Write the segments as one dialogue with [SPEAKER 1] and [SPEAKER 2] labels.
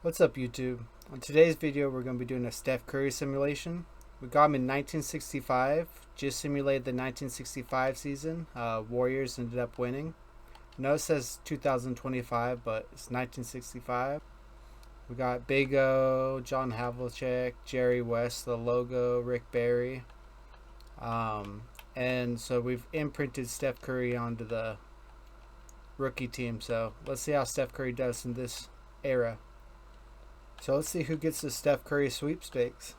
[SPEAKER 1] What's up, YouTube? On today's video, we're going to be doing a Steph Curry simulation. We got him in 1965, just simulated the 1965 season. Warriors ended up winning. I know it says 2025, but it's 1965. We got Big O, John Havlicek, Jerry West, the logo, Rick Barry. And so we've imprinted Steph Curry onto the rookie team. So let's see how Steph Curry does in this era. So let's see who gets the Steph Curry sweepstakes.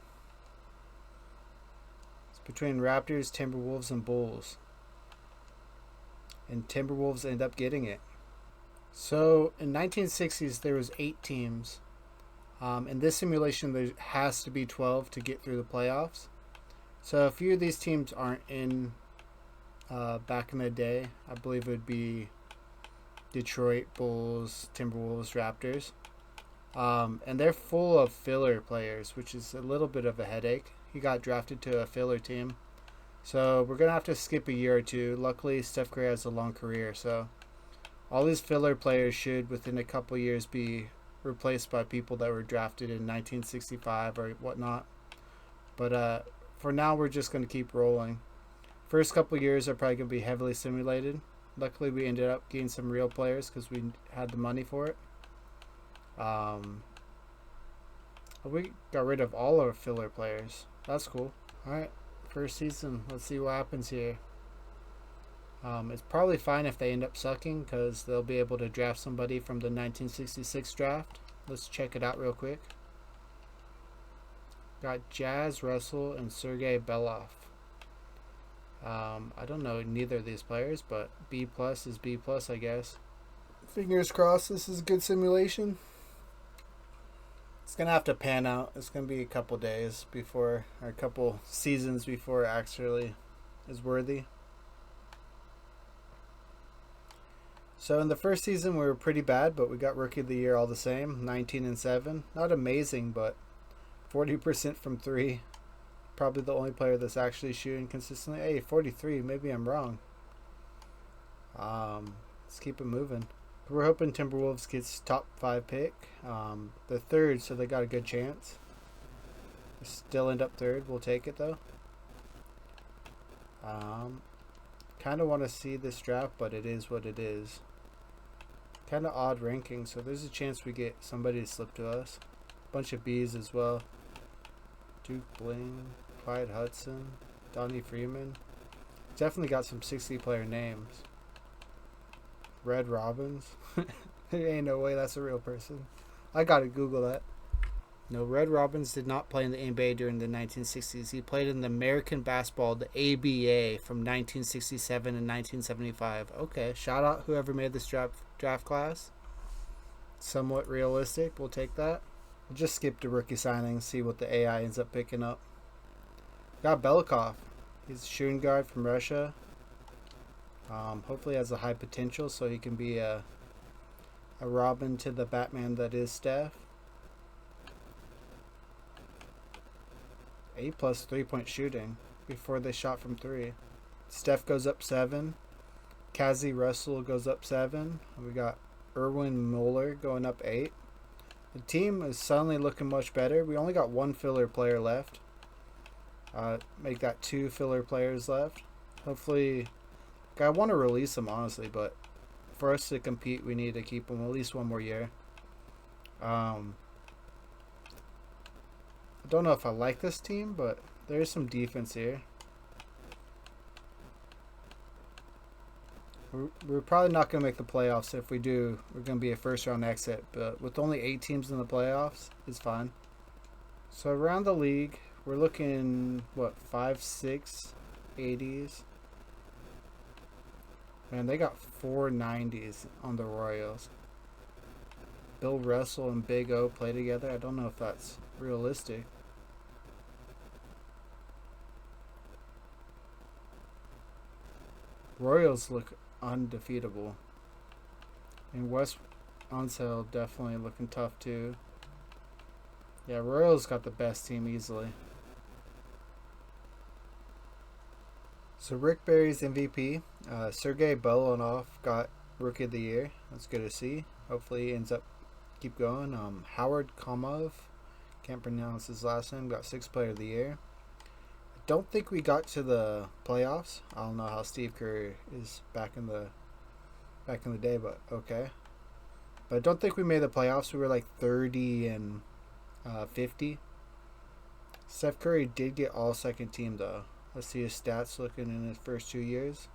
[SPEAKER 1] It's between Raptors, Timberwolves, and Bulls. And Timberwolves end up getting it. So in 1960s there was 8 teams. In this simulation there has to be 12 to get through the playoffs. So a few of these teams aren't in back in the day. I believe it would be Detroit, Bulls, Timberwolves, Raptors. And they're full of filler players, which is a little bit of a headache. He got drafted to a filler team. So we're going to have to skip a year or two. Luckily, Steph Curry has a long career. So all these filler players should, within a couple years, be replaced by people that were drafted in 1965 or whatnot. But for now, we're just going to keep rolling. First couple years are probably going to be heavily simulated. Luckily, we ended up getting some real players because we had the money for it. We got rid of all our filler players. That's cool. Alright, first season. Let's see what happens here. It's probably fine if they end up sucking because they'll be able to draft somebody from the 1966 draft. Let's check it out real quick. Got Jazz, Russell, and Sergey Belov. I don't know neither of these players, but B plus is B plus, I guess. Fingers crossed this is a good simulation. It's going to have to pan out. It's going to be a couple days before, or a couple seasons before it actually is worthy. So in the first season we were pretty bad, but we got Rookie of the Year all the same, 19-7. Not amazing, but 40% from 3. Probably the only player that's actually shooting consistently. Hey, 43, maybe I'm wrong. Let's keep it moving. We're hoping Timberwolves gets top 5 pick. They're third, so they got a good chance. They still end up third. We'll take it though. Kind of want to see this draft, but it is what it is. Kind of odd ranking, so there's a chance we get somebody to slip to us. Bunch of B's as well. Duke Bling, Clyde Hudson, Donnie Freeman. Definitely got some 60 player names. Red Robbins. There ain't no way that's a real person. I gotta Google that. No, Red Robbins did not play in the NBA during the 1960s. He played in the American basketball, the ABA, from 1967 and 1975. Okay, shout out whoever made this draft class. Somewhat realistic. We'll take that. We'll just skip to rookie signings, see what the AI ends up picking up. Got Belikov. He's a shooting guard from Russia. Hopefully has a high potential so he can be a Robin to the Batman that is Steph. A+ 3-point shooting before they shot from 3. Steph goes up 7. Kazi Russell goes up 7. We got Erwin Mueller going up 8. The team is suddenly looking much better. We only got 1 filler player left. Make that 2 filler players left. Hopefully, I want to release them honestly, but for us to compete, we need to keep them at least 1 more year. I don't know if I like this team, but there's some defense here. We're probably not going to make the playoffs. If we do, we're going to be a first round exit, but with only 8 teams in the playoffs, it's fine. So around the league, we're looking, what, 5, 6, 80s. Man, they got 4 90s on the Royals. Bill Russell and Big O play together. I don't know if that's realistic. Royals look undefeatable. And West Onsell definitely looking tough too. Yeah, Royals got the best team easily. So Rick Barry's MVP. Sergey Belanov got Rookie of the Year. That's good to see. Hopefully he ends up keep going. Howard Komov, can't pronounce his last name, got 6th player of the year. I don't think we got to the playoffs. I don't know how Steve Kerr is back in the day, but okay. But I don't think we made the playoffs. We were like 30 and 50. Steph Curry did get all second team though. Let's see his stats looking in his first 2 years.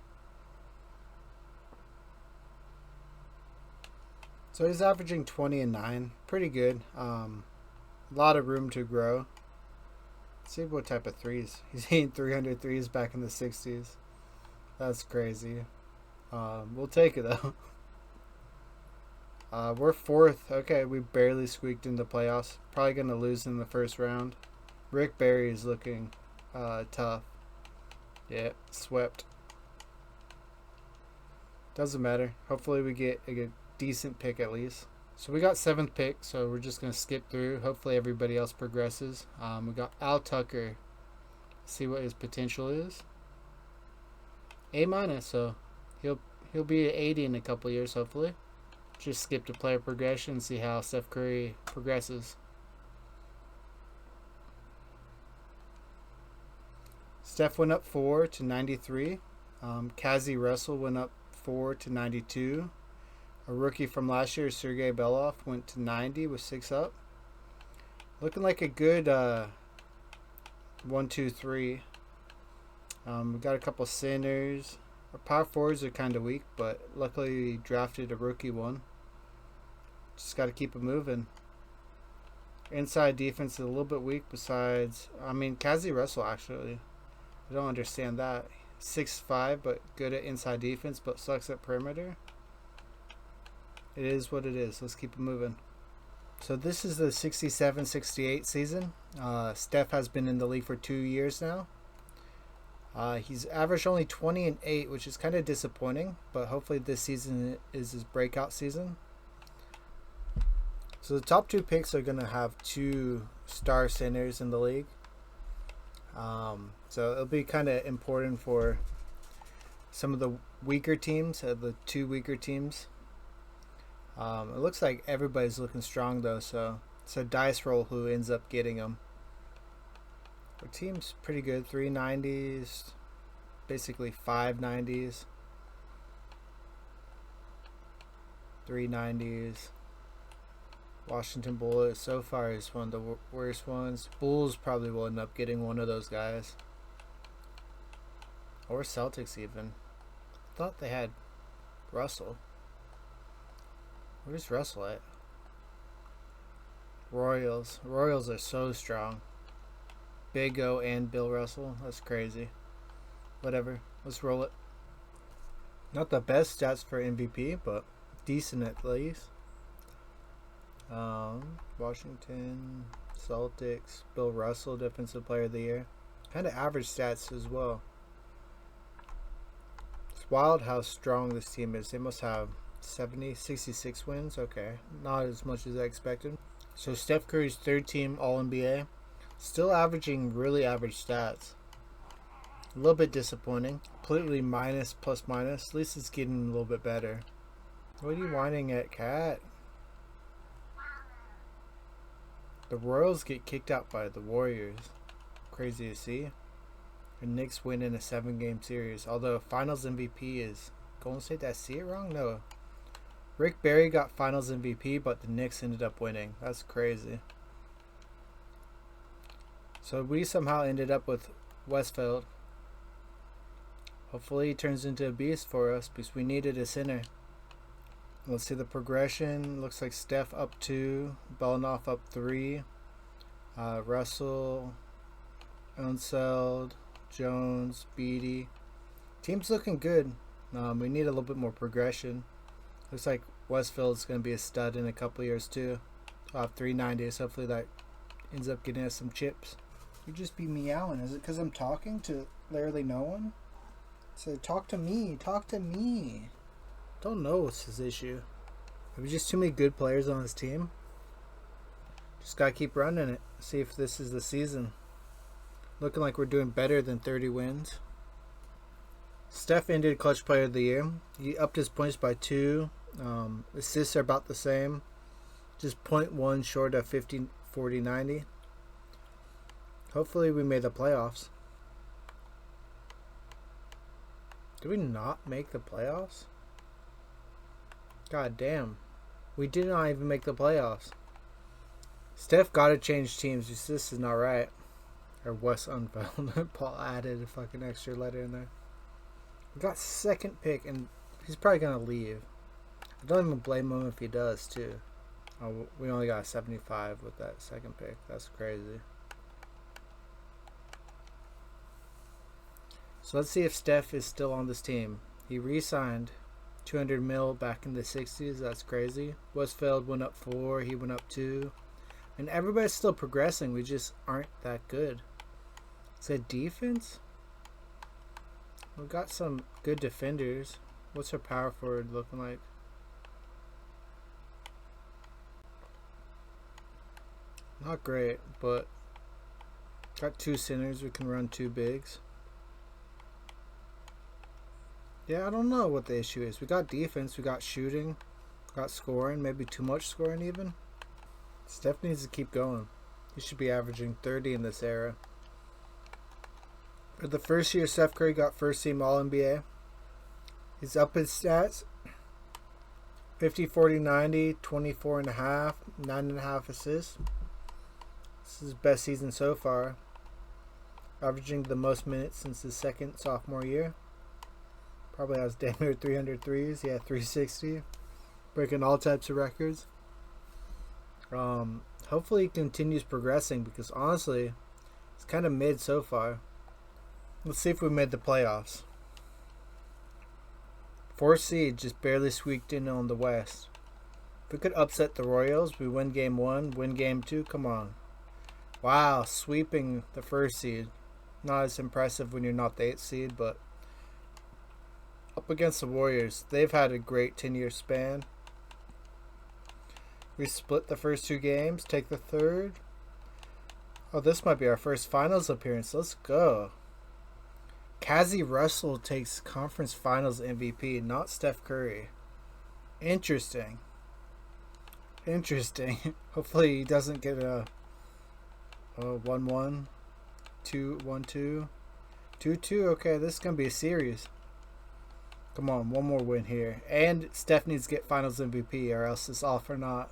[SPEAKER 1] So he's averaging 20 and 9. Pretty good. A lot of room to grow. Let's see what type of threes. He's hitting 300 threes back in the 60s. That's crazy. We'll take it though. We're 4th. Okay, we barely squeaked into playoffs. Probably going to lose in the first round. Rick Barry is looking tough. Yeah, swept. Doesn't matter. Hopefully we get a decent pick at least. So we got 7th pick, so we're just going to skip through. Hopefully everybody else progresses. We got Al Tucker. See what his potential is. A-, so he'll be at 80 in a couple years hopefully. Just skip to player progression and see how Steph Curry progresses. Steph went up 4 to 93. Kazi Russell went up 4 to 92. A rookie from last year, Sergey Belov, went to 90 with 6 up. Looking like a good 1, 2, 3. We got a couple centers. Our power forwards are kind of weak, but luckily we drafted a rookie one. Just got to keep it moving. Inside defense is a little bit weak besides, Kazi Russell actually. I don't understand that. 6'5", but good at inside defense, but sucks at perimeter. It is what it is. Let's keep it moving. So this is the 67-68 season. Steph has been in the league for 2 years now. He's averaged only 20 and 8, which is kind of disappointing, but hopefully this season is his breakout season. So the top 2 picks are going to have 2 star centers in the league. So it'll be kind of important for some of the weaker teams, the 2 weaker teams. It looks like everybody's looking strong though, so it's a dice roll who ends up getting them. Our team's pretty good. 390s, basically 590s, 390s. Washington Bullets so far is one of the worst ones. Bulls probably will end up getting one of those guys. Or Celtics even. I thought they had Russell. Where's Russell at? Royals. Royals are so strong. Big O and Bill Russell. That's crazy. Whatever. Let's roll it. Not the best stats for MVP, but decent at least. Washington, Celtics, Bill Russell, Defensive Player of the Year. Kind of average stats as well. It's wild how strong this team is. They must have 66 wins. Okay, not as much as I expected. So Steph Curry's 3rd team All-NBA. Still averaging really average stats. A little bit disappointing. Completely minus, plus minus. At least it's getting a little bit better. What are you whining at, cat? The Royals get kicked out by the Warriors. Crazy to see. The Knicks win in a 7-game series. Although Finals MVP is Golden State. Did I see it wrong? No. Rick Barry got Finals MVP, but the Knicks ended up winning. That's crazy. So we somehow ended up with Westfield. Hopefully he turns into a beast for us because we needed a center. Let's see the progression. Looks like Steph up 2, Belnoff up 3, Russell, Unseld, Jones, Beatty. Team's looking good. We need a little bit more progression. Looks like Westfield's going to be a stud in a couple years too. I'll have 390s. Hopefully that ends up getting us some chips. You just be meowing. Is it because I'm talking to literally no one? So talk to me. Talk to me. Don't know what's his issue. There's just too many good players on his team. Just gotta keep running it. See if this is the season. Looking like we're doing better than 30 wins. Steph ended Clutch Player of the Year. He upped his points by 2. Assists are about the same. Just 0.1 short of 50, 40, 90. Hopefully we made the playoffs. Did we not make the playoffs? God damn. We did not even make the playoffs. Steph gotta change teams. This is not right. Or Wes unfound. Paul added a fucking extra letter in there. We got second pick, and he's probably gonna leave. I don't even blame him if he does, too. Oh, we only got 75 with that second pick. That's crazy. So let's see if Steph is still on this team. He re-signed 200 mil back in the 60s. That's crazy. Westfeld went up 4. He went up 2. And everybody's still progressing. We just aren't that good. Is that defense? We've got some good defenders. What's our power forward looking like? Not great, but got 2 centers. We can run 2 bigs. Yeah, I don't know what the issue is. We got defense, we got shooting, got scoring, maybe too much scoring even. Steph needs to keep going. He should be averaging 30 in this era. For the first year, Steph Curry got first team All-NBA. He's up his stats. 50, 40, 90, 24.5, 9.5 assists. This is his best season so far. Averaging the most minutes since his second sophomore year. Probably has damn near 300 threes. Yeah, 360. Breaking all types of records. Hopefully he continues progressing because honestly, it's kind of mid so far. Let's see if we made the playoffs. 4th seed just barely squeaked in on the West. If we could upset the Royals, we win game 1, win game 2. Come on. Wow, sweeping the 1st seed. Not as impressive when you're not the 8th seed, but up against the Warriors. They've had a great 10-year span. We split the first 2 games, take the 3rd. Oh, this might be our first finals appearance. Let's go. Cassie Russell takes conference finals MVP, not Steph Curry. Interesting. Hopefully he doesn't get a 1-1, 2-1-2, 2-2. Okay, this is going to be a series. Come on, one more win here. And Steph needs to get finals MVP or else it's all for naught.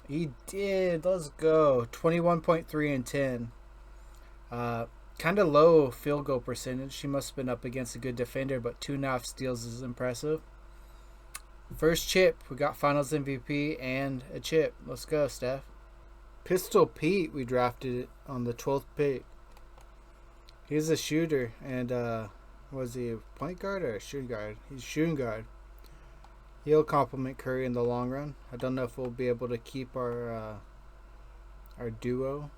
[SPEAKER 1] He did. Let's go. 21.3 and 10. Kind of low field goal percentage. She must have been up against a good defender, but 2.5 steals is impressive. First chip. We got finals MVP and a chip. Let's go, Steph. Pistol Pete, we drafted it on the 12th pick. He's a shooter. And was he a point guard or a shooting guard? He's a shooting guard. He'll complement Curry in the long run. I don't know if we'll be able to keep our duo.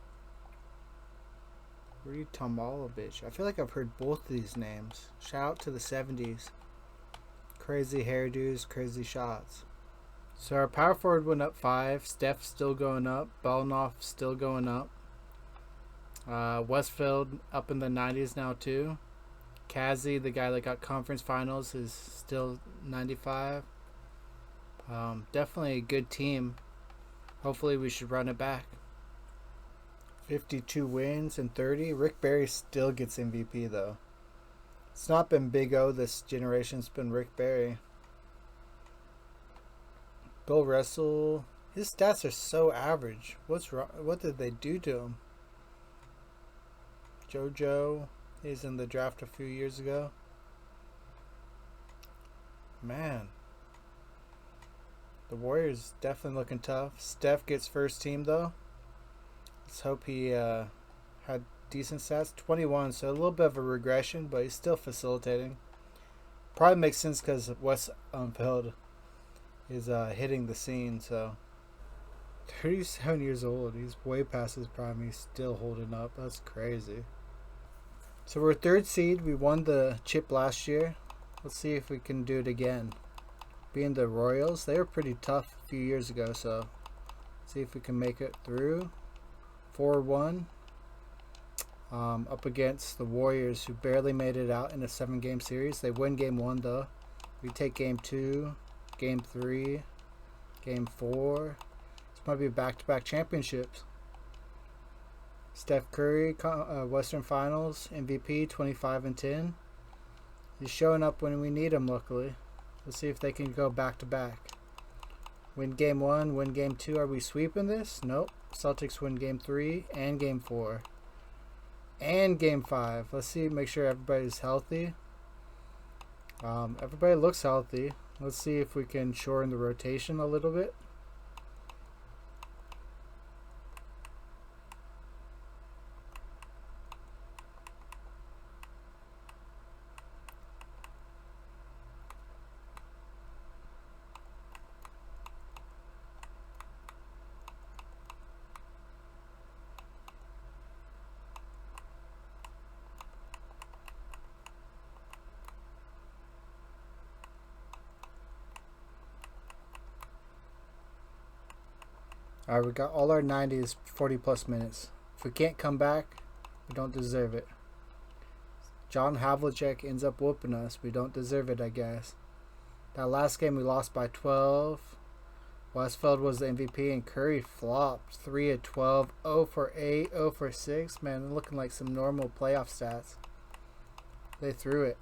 [SPEAKER 1] Reed Tomalovich. I feel like I've heard both of these names. Shout out to the 70s. Crazy hairdos, crazy shots. So our power forward went up 5. Steph still going up. Belnoff still going up. Westfield up in the 90s now too. Cassie, the guy that got conference finals, is still 95. Definitely a good team. Hopefully we should run it back. 52 wins and 30. Rick Barry still gets MVP though. It's not been Big O this generation. It's been Rick Barry. Bill Russell. His stats are so average. What's wrong? What did they do to him? JoJo. He's in the draft a few years ago. Man. The Warriors definitely looking tough. Steph gets first team though. Let's hope he had decent stats. 21, so a little bit of a regression, but he's still facilitating. Probably makes sense because Wes Unfeld is hitting the scene. So 37 years old. He's way past his prime. He's still holding up. That's crazy. So we're 3rd seed. We won the chip last year. Let's see if we can do it again. Being the Royals, they were pretty tough a few years ago. So see if we can make it through. 4-1 up against the Warriors, who barely made it out in a 7-game series. They win game 1 though. We take game 2, game 3, game 4, This might be back-to-back championships. Steph Curry, Western Finals MVP, 25 and 10. He's showing up when we need him, luckily. Let's see if they can go back-to-back. Win game 1, win game 2. Are we sweeping this? Nope. Celtics win game 3 and game 4. And game 5. Let's see, make sure everybody's healthy. Everybody looks healthy. Let's see if we can shorten the rotation a little bit. Alright, we got all our 90s, 40 plus minutes. If we can't come back, we don't deserve it. John Havlicek ends up whooping us. We don't deserve it, I guess. That last game we lost by 12. Westfeld was the MVP and Curry flopped. 3 of 12, 0 for 8, 0 for 6. Man, looking like some normal playoff stats. They threw it.